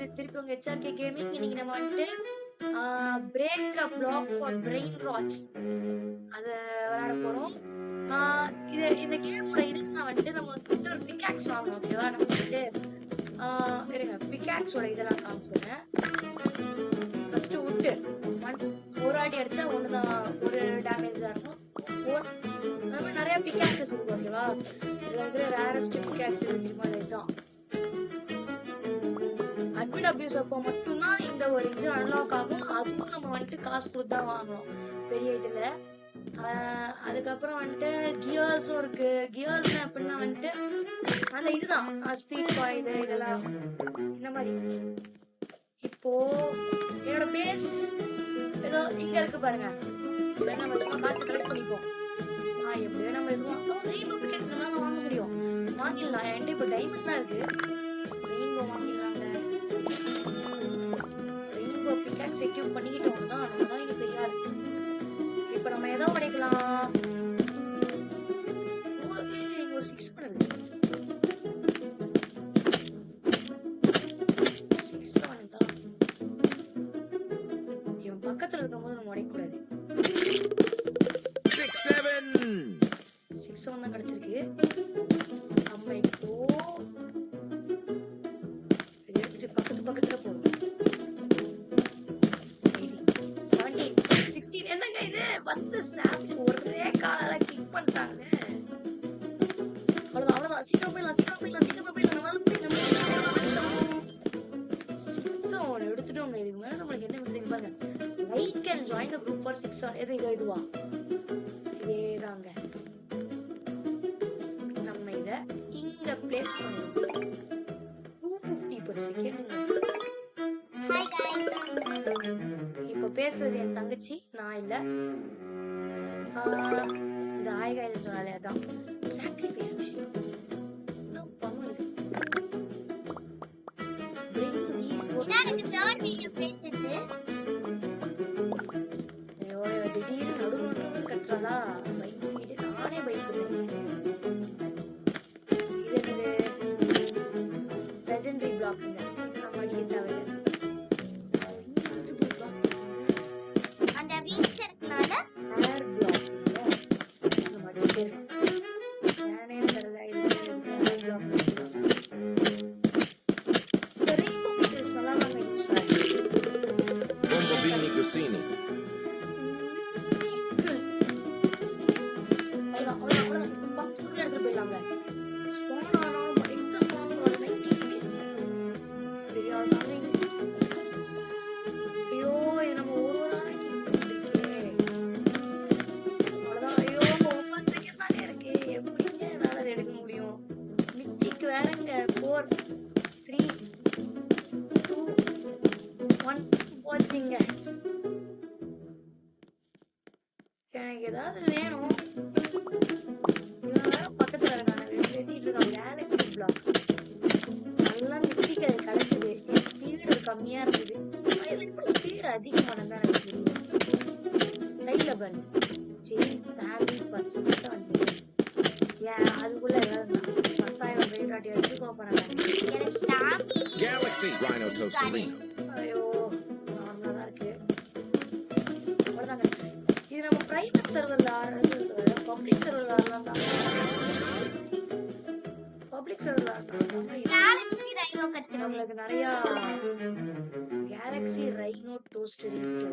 இது திருப்பி உங்க HRK கேமிங். இன்னைக்கு நம்ம வந்துட்டு break a block for brain rots அத விளையாட போறோம். இந்த கேமோட இதுக்கு வந்துட்டு நம்ம வந்துட்டு ஒரு பிக்காக்ஸ் வாங்கணும். ஓகேவா? நம்ம வந்துட்டு இருங்க பிக்காக்ஸோட இதெல்லாம் காமிச்சிடுறேன். ஃபர்ஸ்ட் உட்டு ஒரு அடி அடிச்சா ஒண்ணுதான், ஒரு டேமேஜ் தான் இருக்கும். நம்ம நிறைய பிக்காக்ஸஸ் இருக்கு. ஓகேவா? இதுல இருக்கிற ரேரஸ்ட் பிக்காக்ஸ் தெரியுமா? இதுதான் அட்மிட் அபியூஸ் அப்போ மட்டும்தான் இந்த ஒரு இது அன்லாக் ஆகும். அதுவும் நம்ம வந்துட்டு காசு கொடுத்து தான் வாங்கணும் பெரிய இதுல. அதுக்கப்புறம் வந்துட்டு கியர்ஸும் இருக்கு. கியர்ஸ் அப்படின்னா வந்துட்டு அந்த இதுதான் ஸ்பீட் பாயிண்ட் இதெல்லாம் இந்த மாதிரி. இப்போ என்னோட பேஸ் ஏதோ இங்க இருக்கு பாருங்க. நம்ம சும்மா காசு கலெக்ட் பண்ணிப்போம். எப்படியோ நம்ம எதுவும் ரெயின்போ பிக்கெட்ஸ் நம்ம வாங்க முடியும். வாங்கிடலாம். என்கிட்ட இப்போ டைமண்ட் தான் இருக்கு. ரெயின்போ வாங்கிடலாங்க. ரெயின்போ பிக்கெட்ஸ் எக்யூப் பண்ணிக்கிட்டோம் தான் நம்ம தான் இங்க பெரிய ஆள். இப்போ நம்ம ஏதோ உடைக்கலாம். ஒரு 6 இருக்கு. 6 தான். இவன் பக்கத்துல இருக்கும்போது நம்ம உடைக்கக்கூடாது. 6 தான் கிடைச்சிருக்கு. நம்ம இப்போ எடுத்துட்டு பக்கத்துல போறோம். 17 16 என்னங்க இது வந்து சாப் ஒரே காலால கிக் பண்ணிட்டாங்க. அவ்வளவுதான் சீக்கிரம் போயிடலாம். நம்மளால முடியும். எடுத்துட்டோங்க. இதுக்கு மேல நம்மளுக்கு என்ன விடுதுங்க பாருங்க. Like and join the group for 6 இதுவா இதேதாங்க. நம்ம இத இங்க பிளேஸ் பண்ணுவோம். 250 per second. Hi guys. இப்போ பேசுறது என் தங்கச்சி, நான் இல்ல. இந்த ஹாய் गाइस சொன்னாலே அதான் சாக்ரிஃபைஸ் மிஷன். என்ன பண்ணுது? bring these எனக்கு தேர்ட் வீடியோ பேசுது. திடீர்னு நடுவுல கத்துறதா பயந்துட்டு நானே பயப்படுறேன். இது லெஜெண்டரி பிளாக்குங்க. இது நம்ம அடிக்க தேவையில்லை. அந்த வீக்ஸ் இருக்கனால ஏர் பிளாக் நம்ம அடிச்சிட்டே இருக்கோம். நானே தெரியல இது பிளாக். ரெயின்போ பிக்சர்ஸ் நல்லா தான் யூஸ் ஆகுது. Bombini Cusini. எனக்கு ஏதாவது வேணும். பக்கத்துல இருக்காங்க கேலக்ஸி பிளாக் நல்லா மிஸ்டிக் அது கிடைச்சது. என் ஸ்பீடு கம்மியா இருந்தது. ஸ்பீடு அதிகமானது தான் எனக்கு தெரியும். சைட்ல பாருங்க ஜெயின் சாவி பர்சன்ட் ஏன் அதுக்குள்ள ஏதாவது 10,000 ரேட் ஆட்டி எடுத்துக்கோ போறாங்க. ஐயோ நார்மலா தான் இருக்கு. அவ்வளவுதாங்க. இது நம்ம பிரைவேட் சர்வர்ல பப்ளிக் சர்வர்ல ஆடலாம். பப்ளிக் சர்வர்ல கேலக்ஸி ரைனோ கட்சி உங்களுக்கு நிறைய கேலக்ஸி ரைனோ டோஸ்டர் இருக்கு.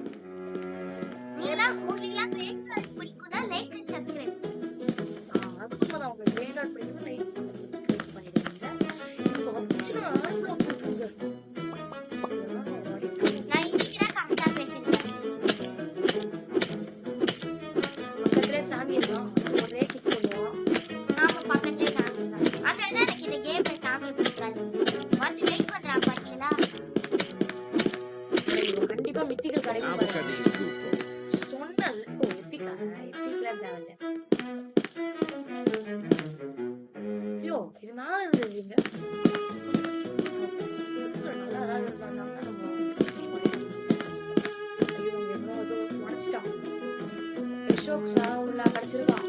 இதெல்லாம் உங்களுக்கு கிரேட் பிடிக்கும்னா லைக் அண்ட் சப்ஸ்கிரைப். அதுக்கு தான் உங்களுக்கு கிரேட் பிடிக்கும்னா லைக் அண்ட் சப்ஸ்கிரைப் பண்ணிடுங்க. இப்போ அப்படினா ஆர்வம் இருக்குங்க. நான் இன்னைக்கு தான் கரெக்ட்டா பேசுறேன். பக்கத்துல சாமி இருக்கான். ஒரே கிக் பண்ணுவான். நாம பக்கத்துல சாமி இருக்கான். அதனால எனக்கு இந்த கேம்ல சாமி பிடிக்காது. வந்து லைக் பண்றா பாத்தீங்களா? கண்டிப்பா மித்திகள் கிடைக்கும். சொன்னல் எப்பிக்கா எப்பிக்கல தேவையில்ல. ஐயோ இது மேல இருந்ததுங்க. நல்லா அதாவது பண்ணாங்க. நம்ம ஐயோ எவ்வளோ உடச்சிட்டான். அசோக் சாவுல கிடைச்சிருக்கான்.